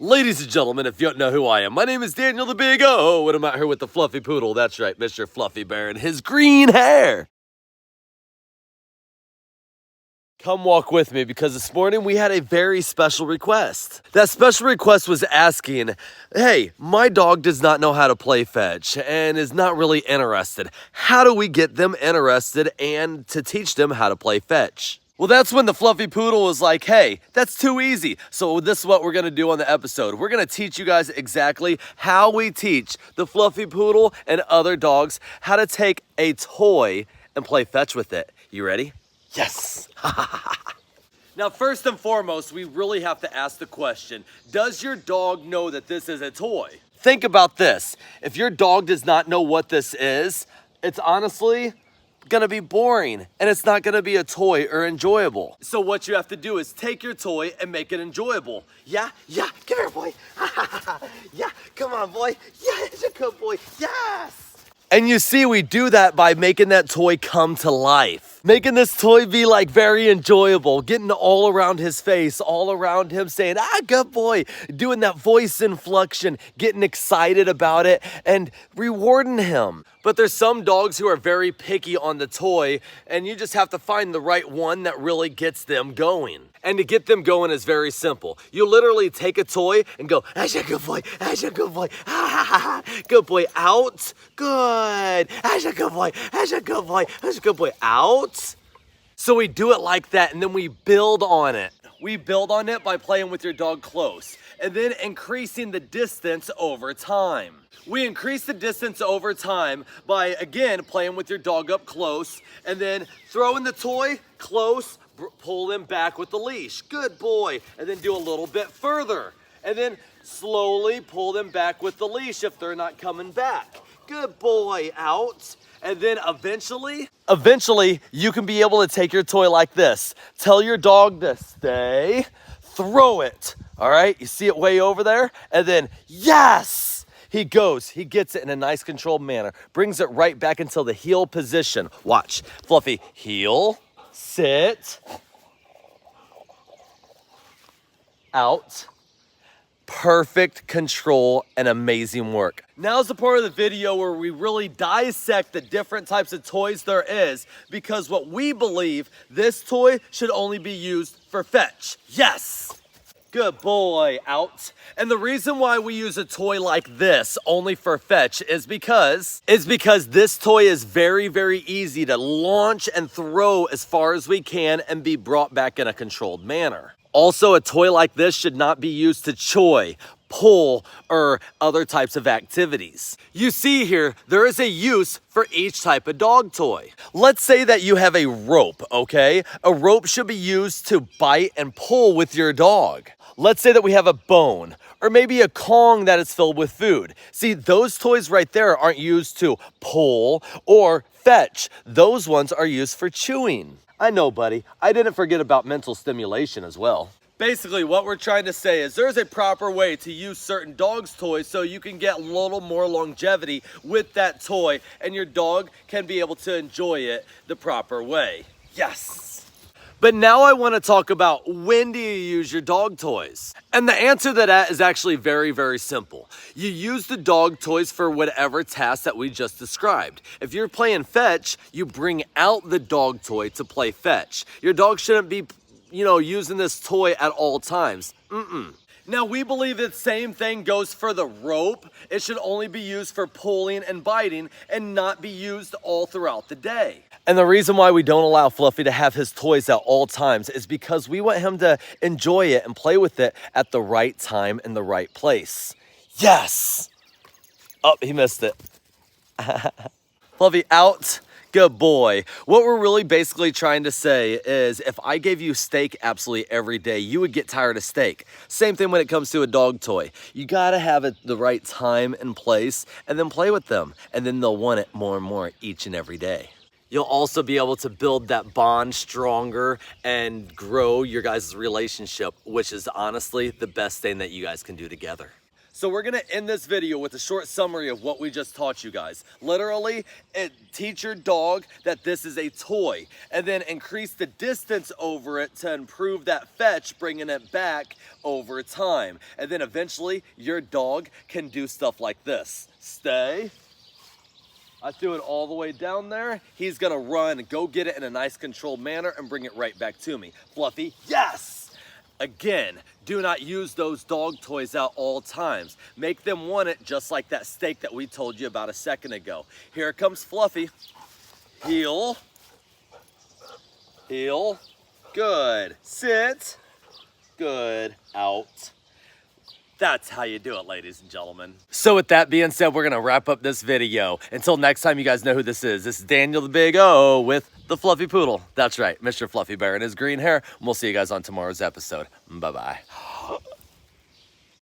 Ladies and gentlemen, if you don't know who I am, my name is Daniel the Big O, and I'm out here with the Fluffy Poodle. That's right, Mr. Fluffy Bear and his green hair. Come walk with me because this morning we had a very special request. That special request was asking, hey, my dog does not know how to play fetch and is not really interested. How do we get them interested and to teach them how to play fetch? Well, that's when the Fluffy Poodle was like, hey, that's too easy. So this is what we're gonna do on the episode. We're gonna teach you guys exactly how we teach the Fluffy Poodle and other dogs how to take a toy and play fetch with it. You ready? Yes. Now, first and foremost, we really have to ask the question, does your dog know that this is a toy? Think about this. If your dog does not know what this is, it's honestly gonna be boring and it's not gonna be a toy or enjoyable. So what you have to do is take your toy and make it enjoyable. Yeah, come here, boy. Yeah, come on, boy. Yeah, it's a good boy. Yes. And you see, we do that by making that toy come to life. Making this toy be like very enjoyable, getting all around his face, all around him saying, good boy, doing that voice inflection, getting excited about it and rewarding him. But there's some dogs who are very picky on the toy and you just have to find the right one that really gets them going. And to get them going is very simple. You literally take a toy and go, that's a good boy, that's a good boy, good boy, out, good, that's a good boy, that's a good boy, that's a good boy, out. So we do it like that and then we build on it. We build on it by playing with your dog close and then increasing the distance over time. We increase the distance over time by, again, playing with your dog up close and then throwing the toy close, pull them back with the leash. Good boy. And then do a little bit further. And then slowly pull them back with the leash if they're not coming back. Good boy. Out. And then eventually, you can be able to take your toy like this. Tell your dog to stay, throw it. All right, you see it way over there? And then, yes! He goes, he gets it in a nice controlled manner, brings it right back into the heel position. Watch, Fluffy, heel, sit, out. Perfect control and amazing work. Now's the part of the video where we really dissect the different types of toys there is because what we believe, this toy should only be used for fetch. Yes! Good boy, out. And the reason why we use a toy like this only for fetch is because this toy is very, very easy to launch and throw as far as we can and be brought back in a controlled manner. Also, a toy like this should not be used to choy, pull, or other types of activities. You see here, there is a use for each type of dog toy. Let's say that you have a rope, okay? A rope should be used to bite and pull with your dog. Let's say that we have a bone, or maybe a Kong that is filled with food. See, those toys right there aren't used to pull or fetch. Those ones are used for chewing. I know, buddy. I didn't forget about mental stimulation as well. Basically, what we're trying to say is there's a proper way to use certain dogs' toys so you can get a little more longevity with that toy and your dog can be able to enjoy it the proper way. Yes! But now I want to talk about when do you use your dog toys? And the answer to that is actually very, very simple. You use the dog toys for whatever task that we just described. If you're playing fetch, you bring out the dog toy to play fetch. Your dog shouldn't be, using this toy at all times. Now, we believe the same thing goes for the rope. It should only be used for pulling and biting and not be used all throughout the day. And the reason why we don't allow Fluffy to have his toys at all times is because we want him to enjoy it and play with it at the right time and the right place. Yes! Oh, he missed it. Fluffy, out. Good boy. What we're really basically trying to say is if I gave you steak absolutely every day, you would get tired of steak. Same thing when it comes to a dog toy. You gotta have it the right time and place and then play with them. And then they'll want it more and more each and every day. You'll also be able to build that bond stronger and grow your guys' relationship, which is honestly the best thing that you guys can do together. So we're gonna end this video with a short summary of what we just taught you guys. Literally, teach your dog that this is a toy, and then increase the distance over it to improve that fetch, bringing it back over time. And then eventually, your dog can do stuff like this. Stay. I threw it all the way down there. He's gonna run, go get it in a nice controlled manner, and bring it right back to me. Fluffy, yes! Again, do not use those dog toys out all times. Make them want it just like that steak that we told you about a second ago. Here comes Fluffy. Heel. Heel. Good. Sit. Good. Out. That's how you do it, ladies and gentlemen. So with that being said, we're gonna wrap up this video. Until next time, you guys know who this is. This is Daniel the Big O with the Fluffy Poodle. That's right, Mr. Fluffy Bear and his green hair. And we'll see you guys on tomorrow's episode. Bye-bye.